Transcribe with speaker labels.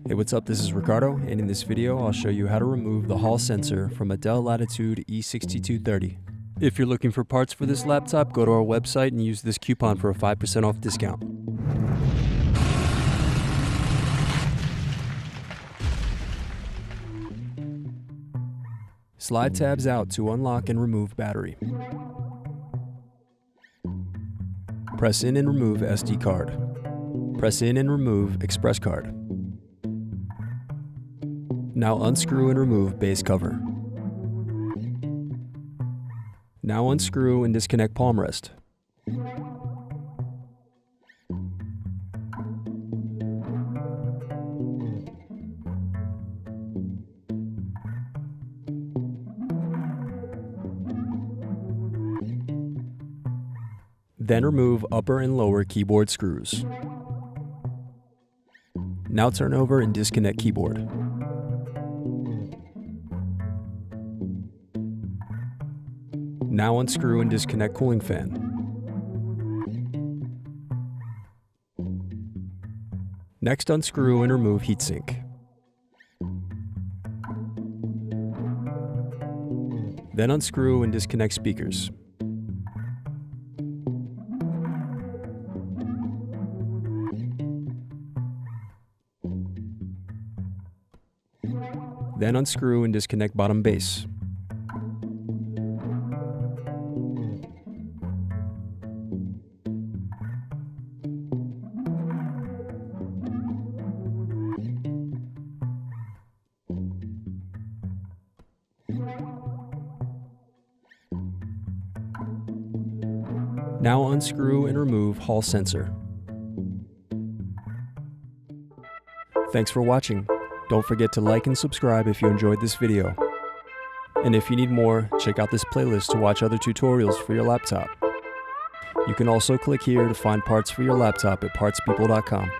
Speaker 1: Hey, what's up? This is Ricardo, and in this video I'll show you how to remove the hall sensor from a Dell Latitude E6230. If you're looking for parts for this laptop, go to our website and use this coupon for a 5% off discount. Slide tabs out to unlock and remove battery. Press in and remove SD card. Press in and remove express card. Now unscrew and remove base cover. Now unscrew and disconnect palm rest. Then remove upper and lower keyboard screws. Now turn over and disconnect keyboard. Now unscrew and disconnect cooling fan. Next, unscrew and remove heatsink. Then unscrew and disconnect speakers. Then unscrew and disconnect bottom base. Now unscrew and remove hall sensor. Thanks for watching. Don't forget to like and subscribe if you enjoyed this video. And if you need more, check out this playlist to watch other tutorials for your laptop. You can also click here to find parts for your laptop at partspeople.com.